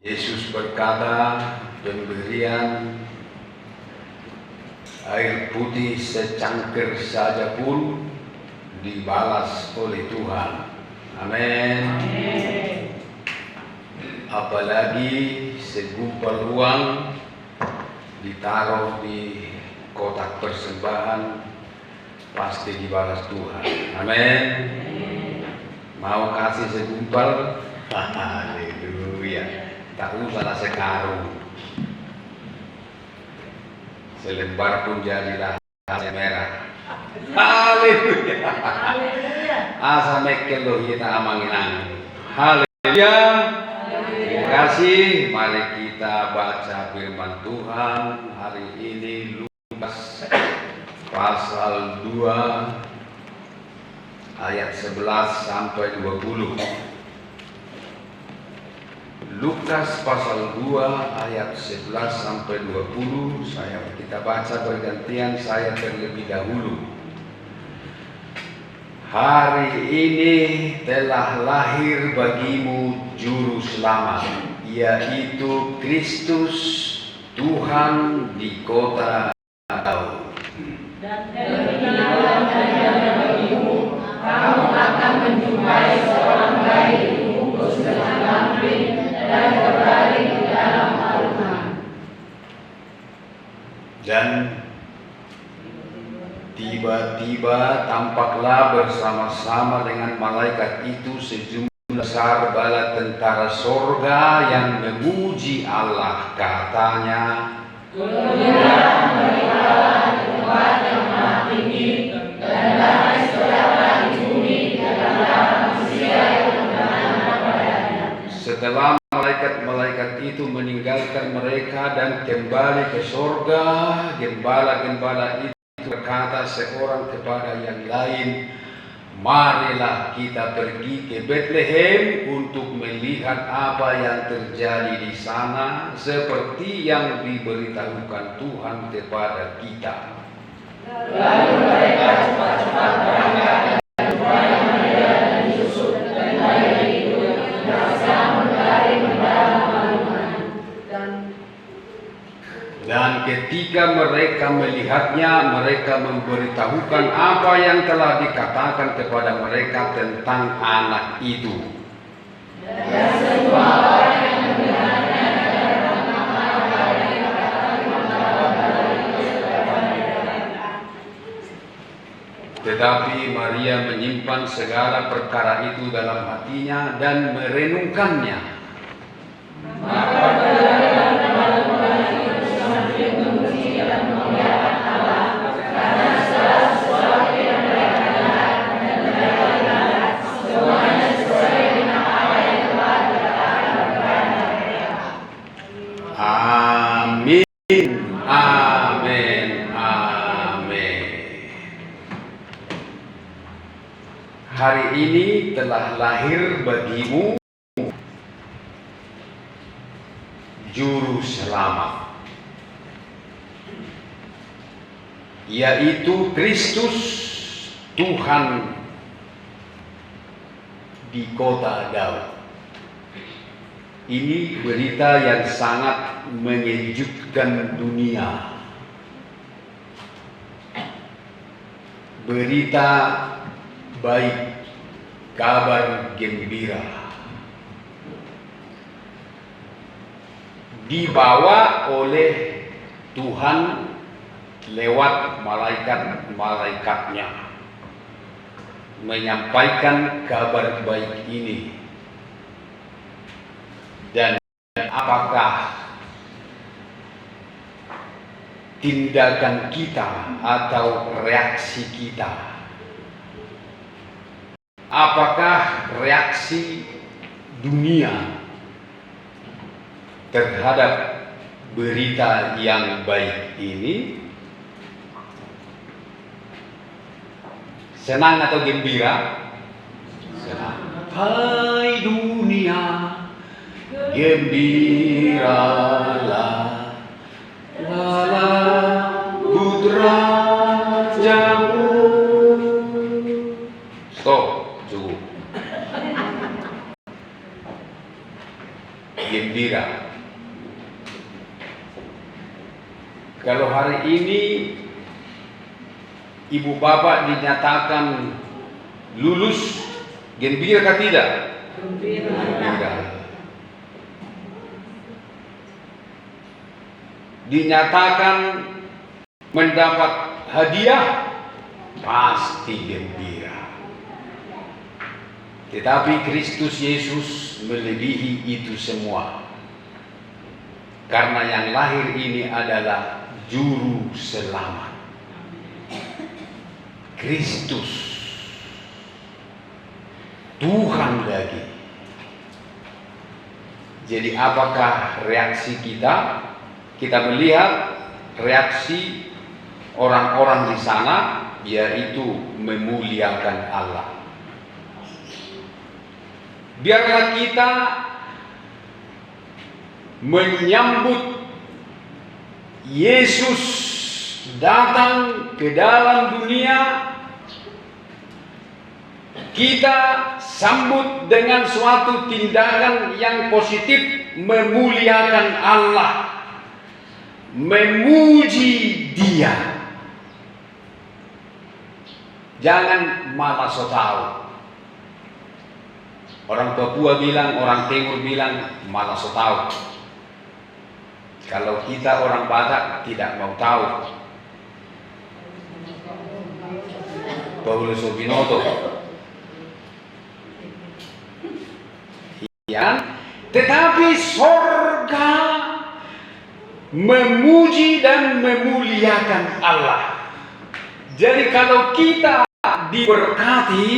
Yesus berkata, pemberian air putih secangkir saja pun dibalas oleh Tuhan. Amin. Apalagi segumpal uang ditaruh di kotak persembahan, pasti dibalas Tuhan. Amin. Mau kasih segumpal? Haleluya. Tak usah sekarung, selembar pun jadilah merah. Haleluya. Asa mekel loh kita amangin. Haleluya. Terima kasih. Mari kita baca firman Tuhan hari ini, Lukas pasal 2 ayat 11 sampai 20. Lukas pasal 2 ayat 11 sampai 20. Kita baca bergantian, saya terlebih dahulu. Hari ini telah lahir bagimu juru selamat, yaitu Kristus Tuhan di kota Daud. Dan kebenaran bagimu, kamu akan menjumpai seorang bayi dibungkus dengan lambing dan berbaring di dalam arungan. Dan tiba-tiba tampaklah bersama-sama dengan malaikat itu sejumlah besar bala tentara sorga yang memuji Allah, katanya, Kemuliaan bagi Allah di tempat yang maha tinggi, dan damai sejahtera di bumi di antara manusia yang beriman kepadanya. Setelah malaikat-malaikat itu meninggalkan mereka dan kembali ke sorga, gembala-gembala itu berkata seorang kepada yang lain, marilah kita pergi ke Bethlehem untuk melihat apa yang terjadi di sana, seperti yang diberitahukan Tuhan kepada kita. Lalu mereka cepat-cepat berangkat dan supaya Maria dan Yusuf dan bayi itu yang sedang berbaring di dalam arungan. Dan ketika mereka melihatnya, mereka memberitahukan apa yang telah dikatakan kepada mereka tentang anak itu. Dan semua orang yang mendengarnya datang apa yang dikatakan kepada mereka kepada mereka. Tetapi Maria menyimpan segala perkara itu dalam hatinya dan merenungkannya. Maka berlarilah kepada bayi itu sambil memuji dan memuliakan Allah, karena segala sesuatu yang mereka dengar dan mereka lihat, semuanya sesuai dengan apa yang telah dikatakan kepada mereka. Amin. Amin. Amin. Hari ini telah lahir bagimu juru selamat, yaitu Kristus Tuhan di kota Daud. Ini berita yang sangat mengejutkan dunia. Berita baik, kabar gembira. Dibawa oleh Tuhan lewat malaikat-malaikatnya, menyampaikan kabar baik ini. Dan apakah tindakan kita atau reaksi kita? Apakah reaksi dunia terhadap berita yang baik ini? Senang atau gembira? Senang. Hai dunia, gembiralah, walau putra jauh. Stop, cukup. Gembira gembira. Kalau hari ini ibu bapak dinyatakan lulus, gembira atau tidak? Gembira. Dinyatakan mendapat hadiah, pasti gembira. Tetapi Kristus Yesus melebihi itu semua. Karena yang lahir ini adalah juru selamat. Kristus, Tuhan lagi. Jadi apakah reaksi kita? Kita melihat reaksi orang-orang di sana, yaitu memuliakan Allah. Biarlah kita menyambut Yesus datang ke dalam dunia. Kita sambut dengan suatu tindakan yang positif, memuliakan Allah, memuji Dia. Jangan malah so tahu. Orang Papua bilang, orang Timur bilang malah so tahu. Kalau kita orang Batak tidak mau tahu. Paulus Obinoto. Ya, tetapi sorga memuji dan memuliakan Allah. Jadi kalau kita diberkati,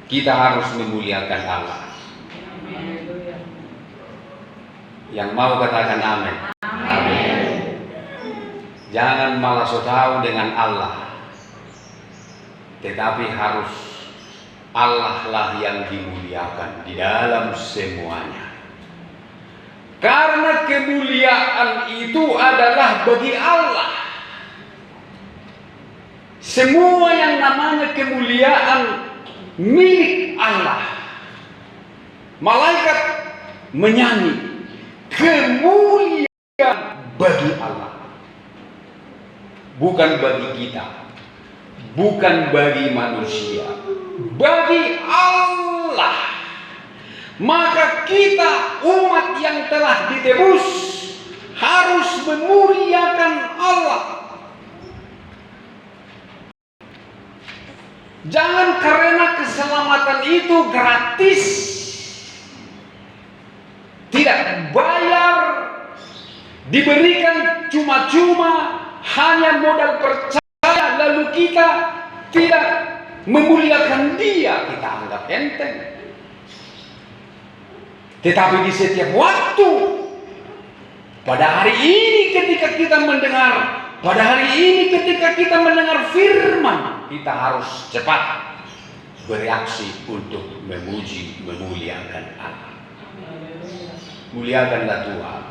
kita harus memuliakan Allah. Yang mau katakan amin. Amin. Jangan malah so tahu dengan Allah, tetapi harus Allah lah yang dimuliakan di dalam semuanya. Karena kemuliaan itu adalah bagi Allah. Semua yang namanya kemuliaan milik Allah. Malaikat menyanyi kemuliaan bagi Allah, bukan bagi kita, bukan bagi manusia, bagi Allah. Maka kita umat yang telah ditebus harus memuliakan Allah. Jangan karena keselamatan itu gratis, tidak bayar, diberikan cuma-cuma, hanya modal percaya, lalu kita tidak memuliakan Dia, kita anggap enteng. Tetapi di setiap waktu, pada hari ini ketika kita mendengar, pada hari ini ketika kita mendengar firman, kita harus cepat bereaksi untuk memuji, memuliakan Allah. Muliakanlah Tuhan.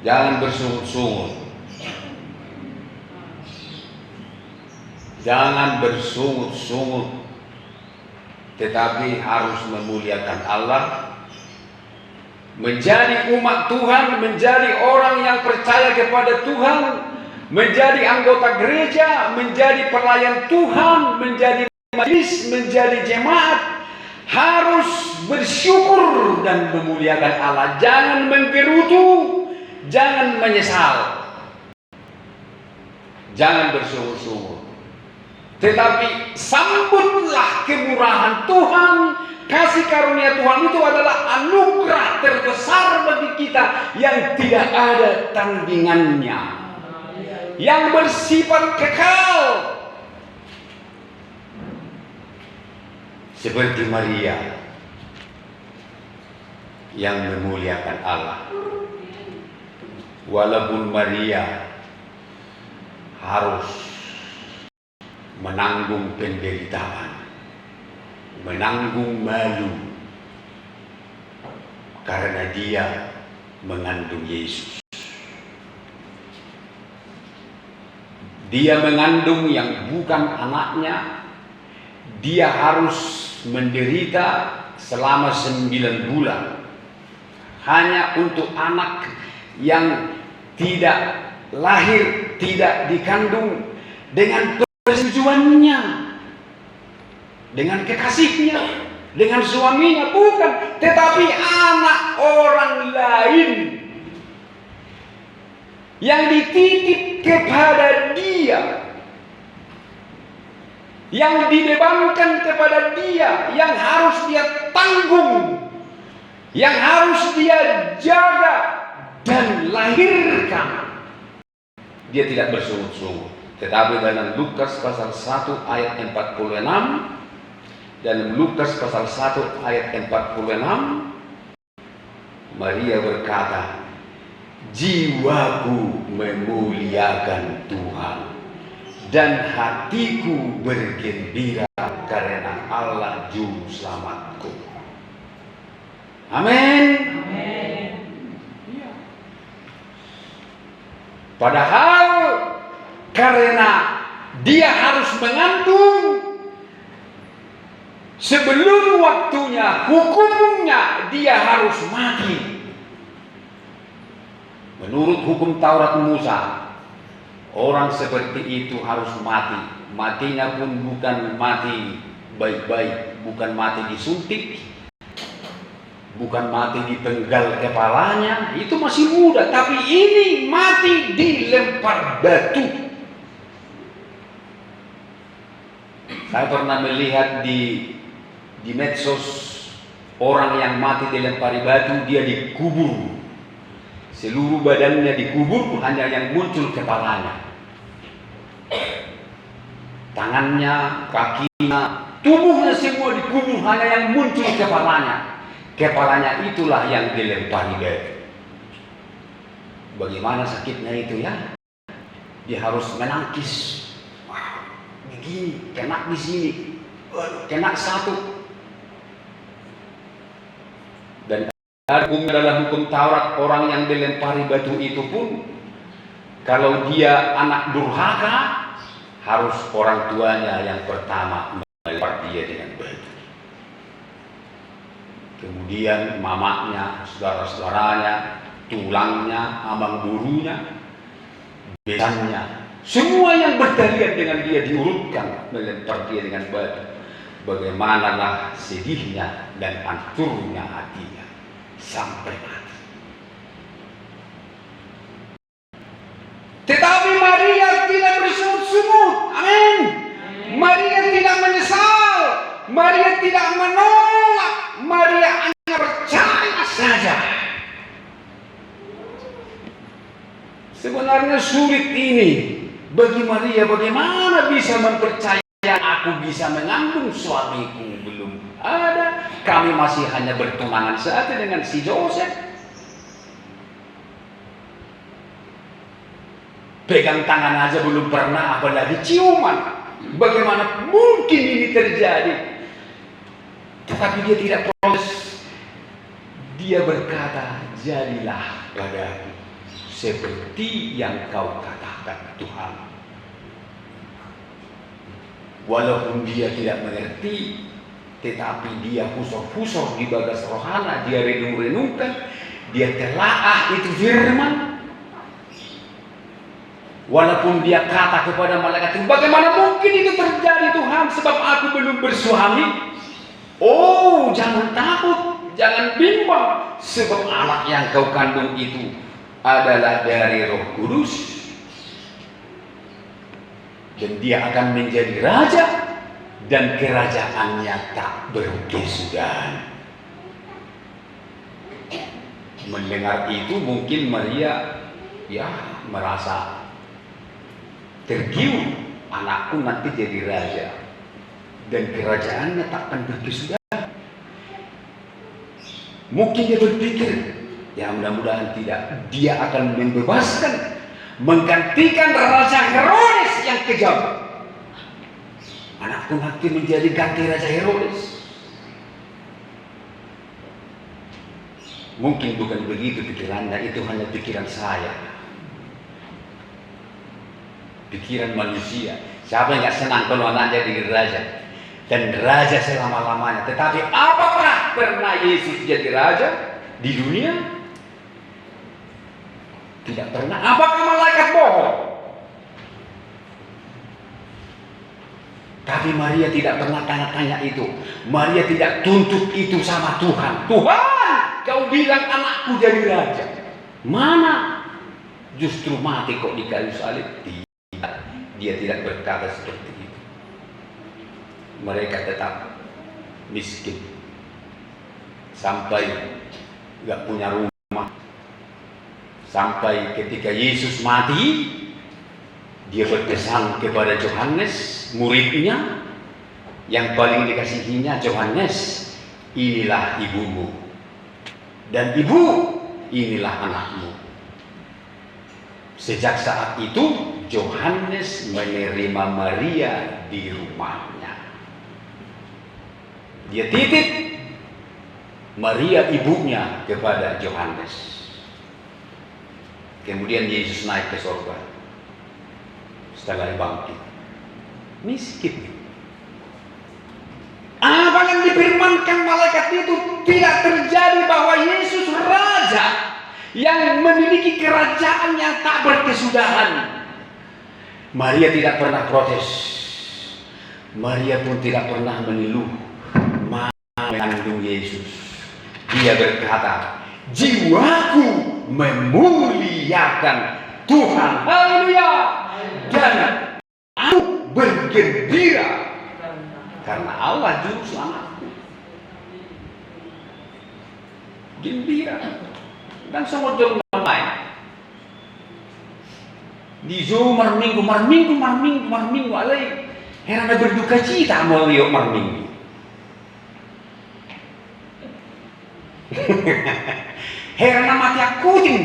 Jangan bersungut-sungut. Jangan bersungut-sungut, tetapi harus memuliakan Allah. Menjadi umat Tuhan, menjadi orang yang percaya kepada Tuhan, menjadi anggota gereja, menjadi pelayan Tuhan, menjadi majelis, menjadi jemaat, harus bersyukur dan memuliakan Allah. Jangan menggerutu, jangan menyesal, jangan bersungut-sungut, tetapi sambutlah kemurahan Tuhan. Kasih karunia Tuhan itu adalah anugerah terbesar bagi kita yang tidak ada tandingannya, yang bersifat kekal. Seperti Maria yang memuliakan Allah. Walaupun Maria harus menanggung penderitaan, menanggung malu, karena dia mengandung Yesus. Dia mengandung yang bukan anaknya. Dia harus menderita selama 9 bulan hanya untuk anak yang tidak lahir, tidak dikandung dengan persetujuannya, dengan kekasihnya, dengan suaminya, bukan, tetapi anak orang lain yang dititip kepada dia, yang dibebankan kepada dia, yang harus dia tanggung, yang harus dia jaga dan lahirkan. Dia tidak bersungut-sungut. Tetapi dalam Lukas pasal 1 ayat 46, dalam Lukas pasal 1 ayat 46, Maria berkata, jiwaku memuliakan Tuhan dan hatiku bergembira karena Allah juru selamatku. Amin. Padahal karena dia harus mengantung sebelum waktunya, hukumnya dia harus mati. Menurut hukum Taurat Musa, orang seperti itu harus mati. Matinya pun bukan mati baik-baik, bukan mati disuntik, bukan mati dipenggal kepalanya, itu masih muda. Tapi ini mati dilempar batu. Saya pernah melihat di medsos orang yang mati dilempari batu, dia dikubur, seluruh badannya dikubur, hanya yang muncul kepalanya, tangannya, kakinya, tubuhnya semua dikubur, hanya yang muncul kepalanya. Kepalanya itulah yang dilempari batu. Bagaimana sakitnya itu ya? Dia harus menangkis. Wah, begini, kena di sini, kena satu. Dan hukum dalam hukum Taurat, orang yang dilempari batu itu pun, kalau dia anak durhaka, harus orang tuanya yang pertama melempar dia dengan batu. Kemudian mamanya, saudara-saudaranya, tulangnya, abang gurunya, besannya, semua yang bertalian dengan dia diurutkan, melempar dia dengan batu. Bagaimanalah sedihnya dan hancurnya hatinya sampai mati. Tetapi Maria tidak bersungut-sungut. Amin. Maria tidak menyesal. Maria tidak menolak. Maria hanya percaya saja. Sebenarnya sulit ini bagi Maria. Bagaimana bisa mempercayai aku bisa mengandung, suamiku belum ada, kami masih hanya bertunangan saja dengan si Joseph. Pegang tangan aja belum pernah, apalagi ciuman. Bagaimana mungkin ini terjadi? Tetapi dia tidak protes. Dia berkata, jadilah padaku seperti yang kau katakan, Tuhan. Walaupun dia tidak mengerti, tetapi dia husor-husor di bagas rohana, dia renung-renungkan, dia telaah itu firman. Walaupun dia kata kepada malaikat itu, bagaimana mungkin itu terjadi Tuhan, sebab aku belum bersuami. Oh, jangan takut, jangan bimbang, sebab anak yang kau kandung itu adalah dari Roh Kudus. Dan dia akan menjadi raja, dan kerajaannya tak berkesudahan. Mendengar itu mungkin Maria merasa tergiur, anakku nanti jadi raja dan kerajaannya tak akan berkesudahan. Mungkin dia berpikir, ya mudah-mudahan tidak, dia akan membebaskan, menggantikan Raja Herodes yang kejam. Anakku nanti menjadi ganti Raja Herodes. Mungkin bukan begitu pikirannya, itu hanya pikiran saya, pikiran manusia. Siapa yang gak senang kalau anaknya jadi raja dan raja selama-lamanya? Tetapi apakah pernah Yesus jadi raja di dunia? Tidak pernah. Apakah malaikat bohong? Tapi Maria tidak pernah tanya-tanya itu. Maria tidak tuntut itu sama Tuhan. Tuhan, kau bilang anakku jadi raja. Mana? Justru mati kok di kayu salib. Tidak. Dia tidak berkata seperti itu. Mereka tetap miskin. Sampai gak punya rumah. Sampai ketika Yesus mati, dia berpesan kepada Yohanes, muridnya, yang paling dikasihinya, Yohanes, inilah ibumu. Dan ibu, inilah anakmu. Sejak saat itu, Yohanes menerima Maria di rumahnya. Dia titip Maria ibunya kepada Yohanes. Kemudian Yesus naik ke surga. Setelah bangkit. Miskin. Apa yang difirmankan malaikat itu tidak terjadi, bahwa Yesus raja yang memiliki kerajaan yang tak berkesudahan. Maria tidak pernah protes. Maria pun tidak pernah mengeluh mengandung Yesus. Dia berkata, jiwaku memuliakan Tuhan. Haleluya. Dan aku bergembira karena Allah juru selamatku. Gembira. Dan semua orang lain. Di Zoom marminggu alai. Herana berduka cita mau lihat marminggu. Herana mati akutin.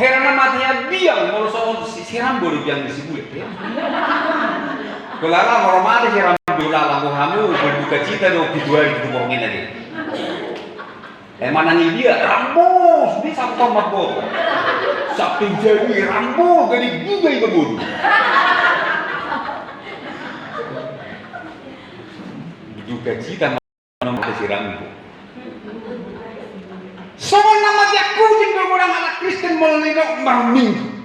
Herana mati biang mau soal siram baru biang di sibulet ya. Kelala mau mati siram dolala mau hamu berduka cita do kedua itu bohongin lagi. Mana nih dia rambus di sabtu mabot. Sabtu jadi rambus dari juga itu bodoh. Berduka cita mau mati siram. Semua nama dia kuning orang anak Kristen melinok marminggu.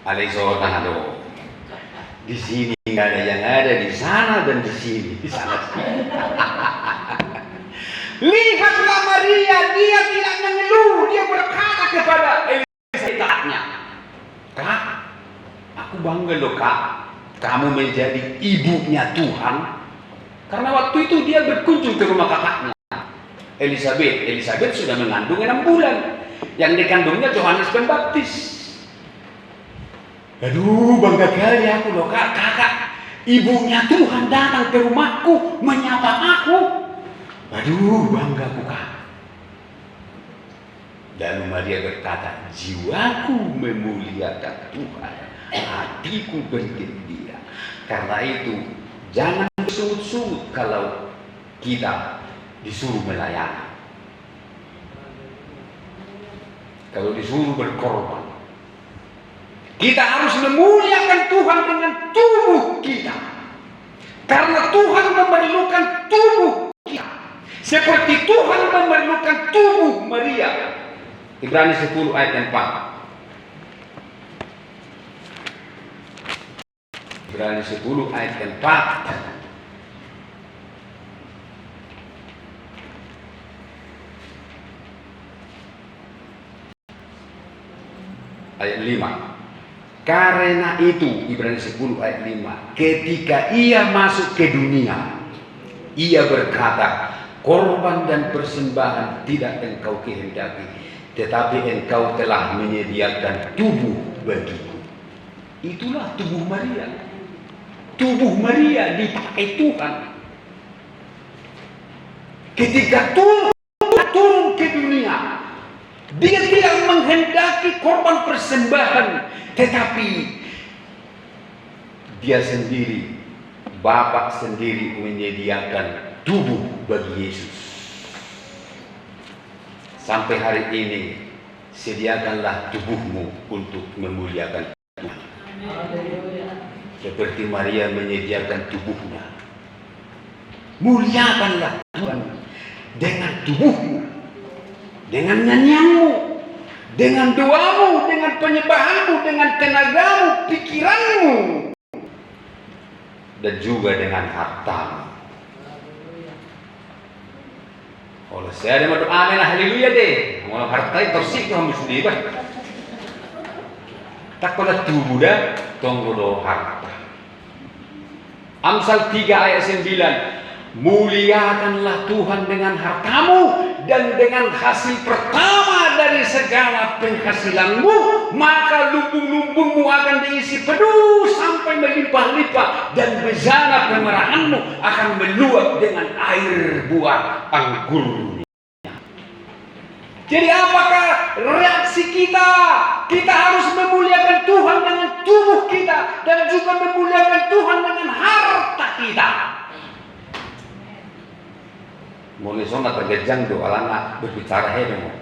Alai seorang ada. Di sini nggak ada yang ada, di sana dan di sini, di sana. Lihatlah Maria, dia tidak mengeluh, dia berkata kepada Elisabetnya, Kak, aku bangga loh Kak, kamu menjadi ibunya Tuhan. Karena waktu itu dia berkunjung ke rumah kakaknya. Elisabet sudah mengandung 6 bulan. Yang dikandungnya Yohanes Pembaptis. Aduh, bangga kali aku loh Kak. Kakak, ibunya Tuhan datang ke rumahku menyapa aku. Aduh, bangga aku Kak. Dan Maria berkata, jiwaku memuliakan Tuhan, hatiku bergembira. Karena itu, jangan bersungut-sungut kalau kita disuruh melayani. Kalau disuruh berkorban, kita harus memuliakan Tuhan dengan tubuh kita. Karena Tuhan memerlukan tubuh kita. Seperti Tuhan memerlukan tubuh Maria. Ibrani 10 ayat 4. Ibrani 10 ayat 4. Ayat 5. Karena itu, Ibrani 10 ayat 5, ketika ia masuk ke dunia, ia berkata, korban dan persembahan tidak engkau kehendaki, tetapi engkau telah menyediakan tubuh bagiku. Itulah tubuh Maria. Tubuh Maria dipakai Tuhan. Ketika Tuhan turun ke dunia, dia tidak menghendaki korban persembahan, tetapi dia sendiri, Bapa sendiri menyediakan tubuh bagi Yesus. Sampai hari ini, sediakanlah tubuhmu untuk memuliakan Tuhan. seperti Maria menyediakan tubuhnya. Muliakanlah Tuhan dengan tubuhmu, dengan nyanyianmu, dengan doamu, dengan penyembahanmu, dengan tenagamu, pikiranmu, dan juga dengan hartamu. Oleh saya ada berdoa amin haleluya deh. Mau harta itu tersik kamu sendiri. Tak pada tubuh dah, tunggu doa harta. Amsal 3 ayat 9. Muliakanlah Tuhan dengan hartamu dan dengan hasil pertama dari segala penghasilanmu, maka lumbung-lumbungmu akan diisi penuh sampai melimpah-limpah, dan bejana pemerahanmu akan meluap dengan air buah anggur. Jadi apakah reaksi kita? Kita harus memuliakan Tuhan dengan tubuh kita dan juga memuliakan Tuhan dengan harta kita. Mulai sonat tergejang doa anak berbicara heboh.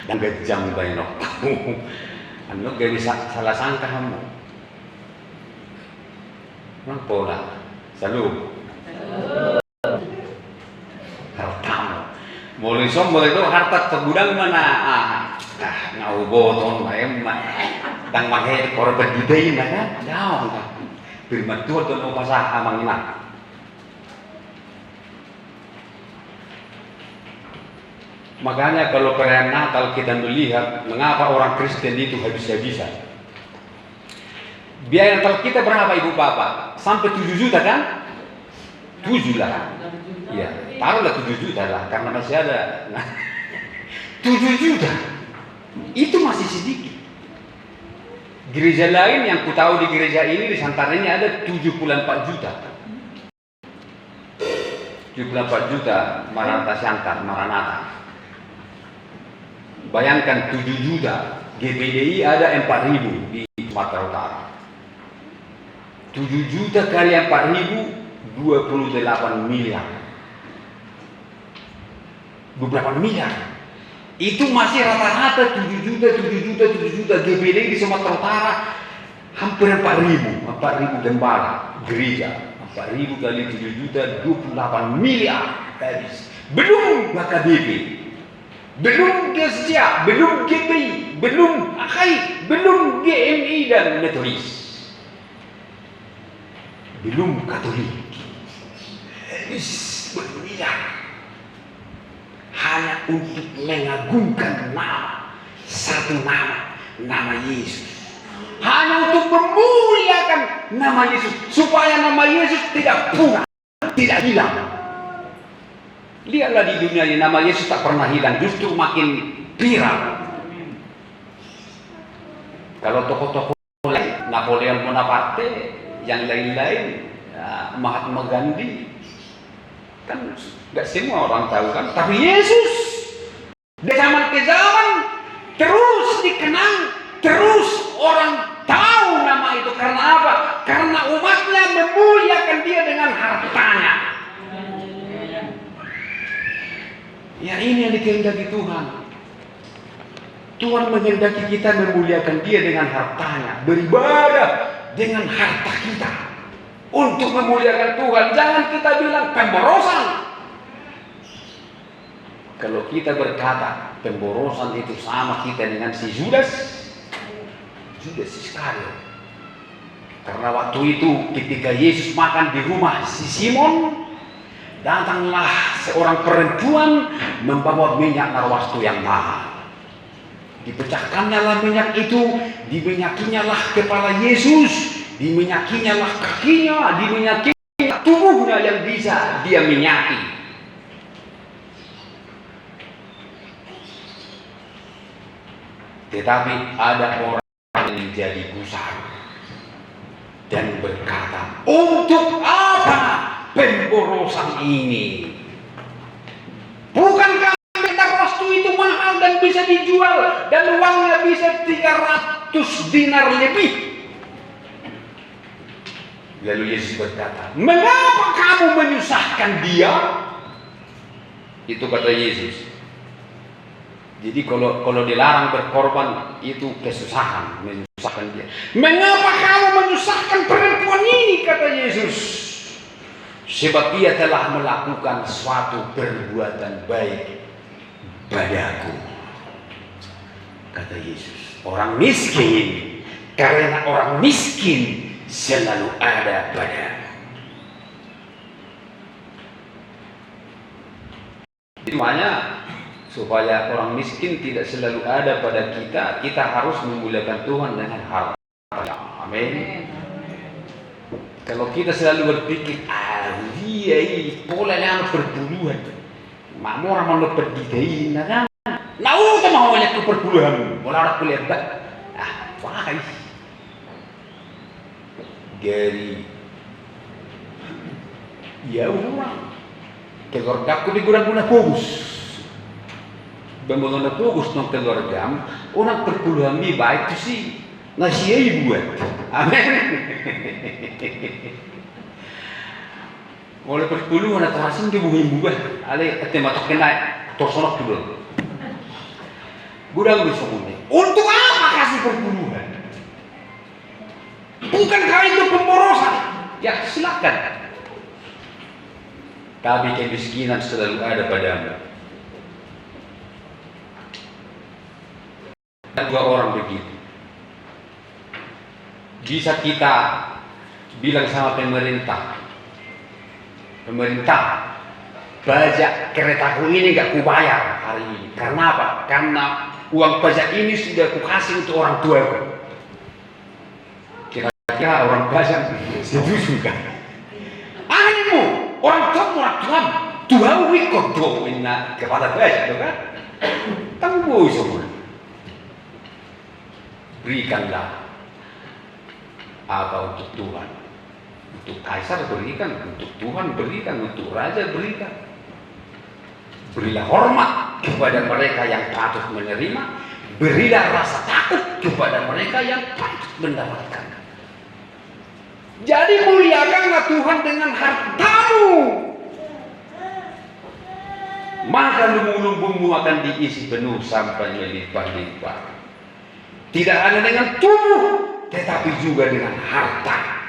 Dan gejang baino. Anu gak bisa salah sangka kamu. Nampola. Salut. Hartamu. Mulai itu harta tergudang mana? Ngau boton ayam mah. Tang mahe korban didain kan? Jauh kan. Firman Tuhan tu mau pasah amang inak. Makanya kalau perayaan Natal kita melihat mengapa orang Kristen itu habis-habisan. Biaya Natal kita berapa ibu bapak? Sampai 7 juta kan? 7 lah. Iya, taruhlah 7 juta lah karena masih ada. Nah, 7 juta itu masih sedikit. Gereja lain yang ku tahu di gereja ini di santaranya ada 74 juta. 74 juta Maranatha Siantar, Maranatha. Bayangkan 7 juta, GPDI ada 4.000 di Sumatera Utara. 7 juta kali 4.000, 28 miliar. 28 miliar. Itu masih rata-rata 7 juta GPDI di Sumatera Utara. Hampir 4.000 gembala gereja. 4.000 kali 7 juta, 28 miliar habis. Belum KKBP, belum Gesja, belum GPI, belum AKI, belum GMI dan Metodis, belum Katolik. Habis bermiliar hanya untuk mengagungkan satu nama Yesus. Hanya untuk memuliakan nama Yesus, supaya nama Yesus tidak punah, tidak hilang. Lihatlah di dunia ini nama Yesus tak pernah hilang, justru makin viral. Kalau tokoh-tokoh lain, Napoleon Bonaparte, yang lain-lain, Mahatma Gandhi, kan nggak semua orang tahu kan. Tapi Yesus dari zaman ke zaman terus dikenang, terus orang tahu nama itu. Karena apa? Karena umatnya memuliakan dia dengan hartanya. Ya, ini yang dikehendaki Tuhan. Tuhan menghendaki kita memuliakan dia dengan hartanya, beribadah dengan harta kita untuk memuliakan Tuhan. Jangan kita bilang pemborosan. Kalau kita berkata pemborosan itu sama kita dengan si Judas Iskariot. Karena waktu itu ketika Yesus makan di rumah si Simon, datanglah seorang perempuan membawa minyak narwastu yang mahal. Dipecahkannya lah minyak itu, diminyakinya lah kepala Yesus, diminyakinya lah kakinya, diminyakinya tubuhnya yang bisa dia minyaki. Tetapi ada orang yang menjadi gusar dan berkata, untuk apa pemborosan ini? Bukankah narwastu itu mahal dan bisa dijual dan uangnya bisa 300 dinar lebih? Lalu Yesus berkata, mengapa kamu menyusahkan dia? Itu kata Yesus. Jadi kalau dilarang berkorban itu kesusahan, menyusahkan dia. Mengapa kamu menyusahkan perempuan ini, kata Yesus? Sebab ia telah melakukan suatu perbuatan baik padaku, kata Yesus. Orang miskin, karena orang miskin selalu ada padamu. Makanya supaya orang miskin tidak selalu ada pada kita, kita harus memuliakan Tuhan dengan harta. Amin. Kalau kita selalu berpikir, dia ini polanya perpuluhan, mau orang mau pergi nah, itu mau lihat perpuluhan, mau orang kulihat, wah, dari ya orang keluarga aku diguna-guna bagus. Bangunan bagus nang keluarga, orang perpuluhan ini baik itu sih ngasih buat. Amin. Oleh perpuluhan atau asing dia bukan buat. Ale tematok kena torsonok dulu. Gudang bisa ngomong. Untuk apa kasih perpuluhan? Bukankah itu pemborosan? Ya silakan. Tapi kemiskinan selalu ada padamu. Dua orang begitu. Bisa kita bilang sama pemerintah, pajak keretaku ini gak kubayar hari ini. Karena apa? Karena uang pajak ini sudah kukasih untuk orang tuaku. Kira-kira orang pajak setuju kan? Animu, orang tuamu ikut doain kepada pajak, kan? Tangguh semua. Berikanlah apa untuk Tuhan, untuk kaisar berikan, untuk Tuhan berikan, untuk raja berikan. Berilah hormat kepada mereka yang patut menerima, berilah rasa takut kepada mereka yang patut mendapatkan. Jadi muliakanlah Tuhan dengan hartamu, maka lumbung-lumbungmu akan diisi penuh sampai melimpah-limpah. Tidak hanya dengan tubuh, tetapi juga dengan harta.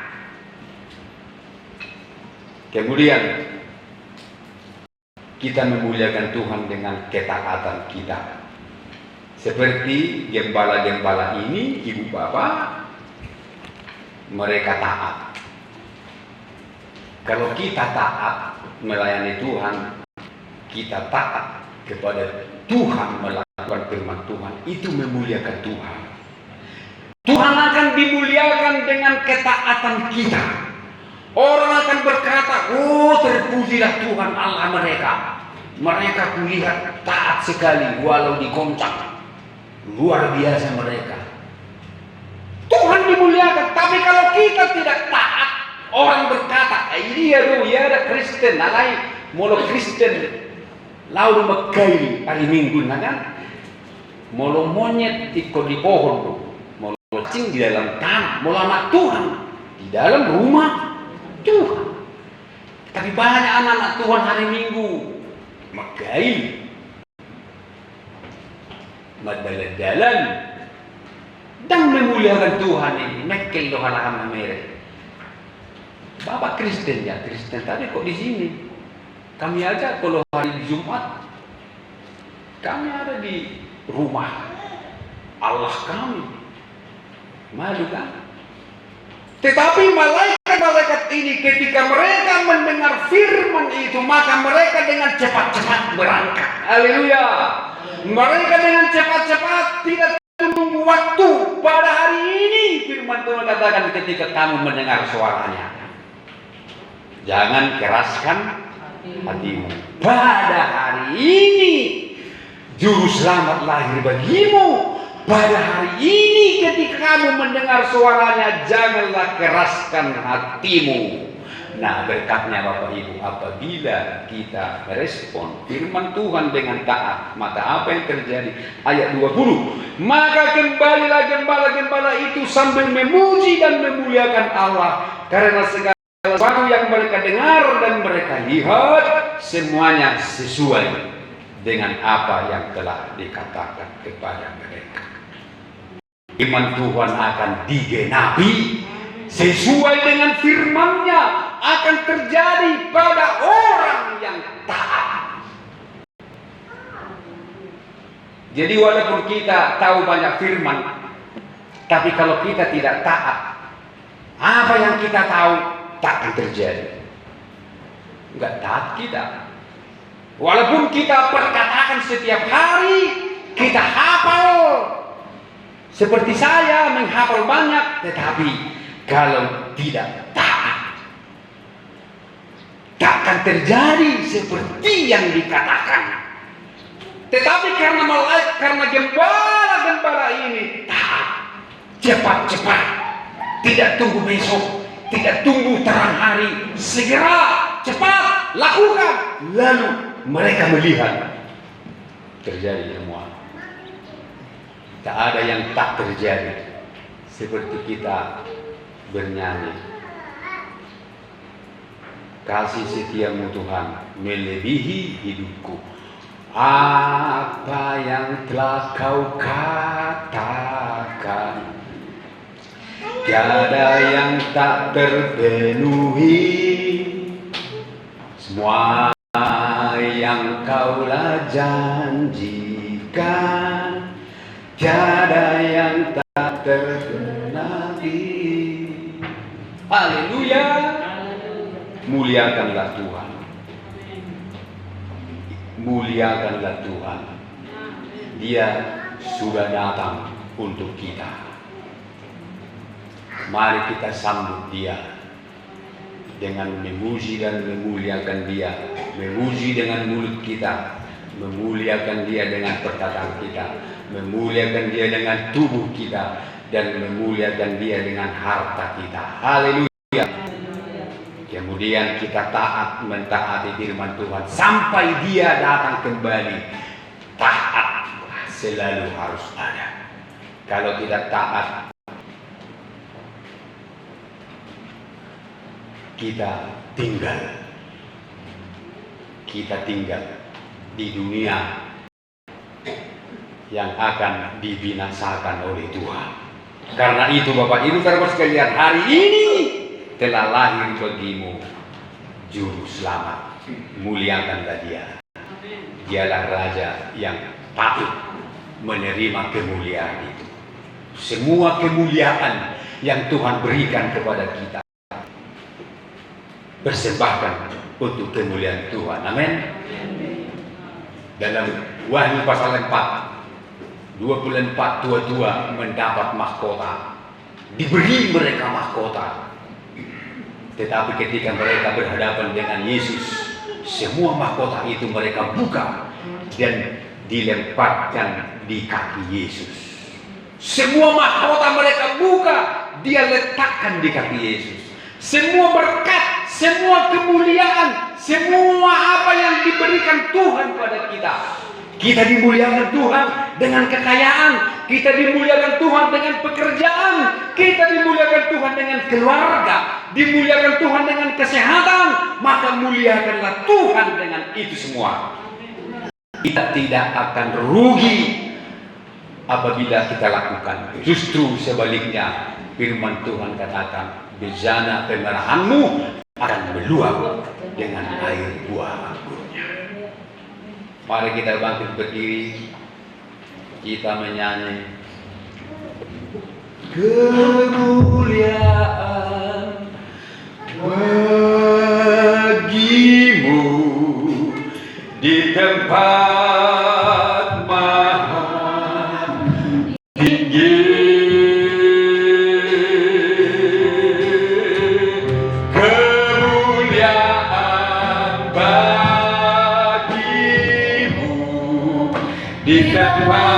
Kemudian kita memuliakan Tuhan dengan ketaatan kita. Seperti gembala-gembala ini, ibu bapak, mereka taat. Kalau kita taat melayani Tuhan, kita taat kepada Tuhan, melakukan firman Tuhan, itu memuliakan Tuhan. Tuhan akan dimuliakan dengan ketaatan kita. Orang akan berkata, oh terpujilah Tuhan Allah mereka. Mereka kulihat taat sekali walau digoncang. Luar biasa mereka. Tuhan dimuliakan. Tapi kalau kita tidak taat, orang berkata, iya ada Kristen, alai molo Kristen, lalu mekai hari Minggu, kan? Molo monyet ikut di pohon, cacing di dalam tanah, mula anak Tuhan di dalam rumah Tuhan. Tapi banyak anak-anak Tuhan hari Minggu megai, berjalan dan memuliakan Tuhan ini. Mekel lo halaman mereka. Bapak Kristen ya, Kristen tadi kok di sini. Kami aja kalau hari Jumat kami ada di rumah Allah kami. Malu kan? Tetapi malaikat-malaikat ini ketika mereka mendengar firman itu, maka mereka dengan cepat-cepat berangkat. Haleluya. Mereka dengan cepat-cepat tidak tunggu waktu. Pada hari ini firman Tuhan katakan ketika kamu mendengar suaranya, jangan keraskan hatimu. Pada hari ini juru selamat lahir bagimu. Pada hari ini ketika kamu mendengar suaranya, janganlah keraskan hatimu. Nah, berkatnya Bapak Ibu, apabila kita merespon firman Tuhan dengan taat, maka apa yang terjadi? Ayat 20, maka kembalilah gembala-gembala itu sambil memuji dan memuliakan Allah, karena segala sesuatu yang mereka dengar dan mereka lihat semuanya sesuai dengan apa yang telah dikatakan kepada mereka. Firman Tuhan akan digenapi sesuai dengan firman-Nya akan terjadi pada orang yang taat. Jadi walaupun kita tahu banyak firman, tapi kalau kita tidak taat, apa yang kita tahu tak akan terjadi. Enggak taat kita. Walaupun kita perkatakan setiap hari, kita hafal. Seperti saya menghafal banyak, tetapi kalau tidak taat, tak akan terjadi seperti yang dikatakan. Tetapi karena gembala-gembala ini taat, cepat-cepat, tidak tunggu besok, tidak tunggu terang hari, segera, cepat, lakukan. Lalu mereka melihat terjadi semua. Tak ada yang tak terjadi. Seperti kita bernyanyi, kasih setiamu Tuhan melebihi hidupku. Apa yang telah kau katakan, tiada yang tak terpenuhi. Semua yang kaulah janjikan, tiada yang tak tergenapi. Haleluya. Muliakanlah Tuhan. Muliakanlah Tuhan. Dia sudah datang untuk kita. Mari kita sambut Dia dengan memuji dan memuliakan Dia. Memuji dengan mulut kita, memuliakan Dia dengan perkataan kita, memuliakan Dia dengan tubuh kita, dan memuliakan Dia dengan harta kita. Haleluya. Kemudian kita taat mentaati firman Tuhan sampai Dia datang kembali. Taat selalu harus ada. Kalau tidak taat, kita tinggal di dunia yang akan dibinasakan oleh Tuhan. Karena itu Bapak Ibu saudara sekalian, hari ini telah lahir bagimu juru selamat. Muliakanlah Dia. Dialah Raja yang patut menerima kemuliaan itu. Semua kemuliaan yang Tuhan berikan kepada kita, persembahkan untuk kemuliaan Tuhan. Amin. Dalam Wahyu pasal 4, 24-22 mendapat mahkota. Diberi mereka mahkota. Tetapi ketika mereka berhadapan dengan Yesus, semua mahkota itu mereka buka dan dilemparkan di kaki Yesus. Semua mahkota mereka buka, Dia letakkan di kaki Yesus. Semua berkat, semua kemuliaan, semua apa yang diberikan Tuhan pada kita. Kita dimuliakan Tuhan dengan kekayaan, kita dimuliakan Tuhan dengan pekerjaan, kita dimuliakan Tuhan dengan keluarga, dimuliakan Tuhan dengan kesehatan. Maka muliakanlah Tuhan dengan itu semua. Kita tidak akan rugi apabila kita lakukan. Justru sebaliknya, firman Tuhan katakan, bejana pemerahanmu akan meluap dengan air buah anggurnya. Mari kita bangkit berdiri, kita menyanyi. Kemuliaan bagimu di tempat maha tinggi. Di tempat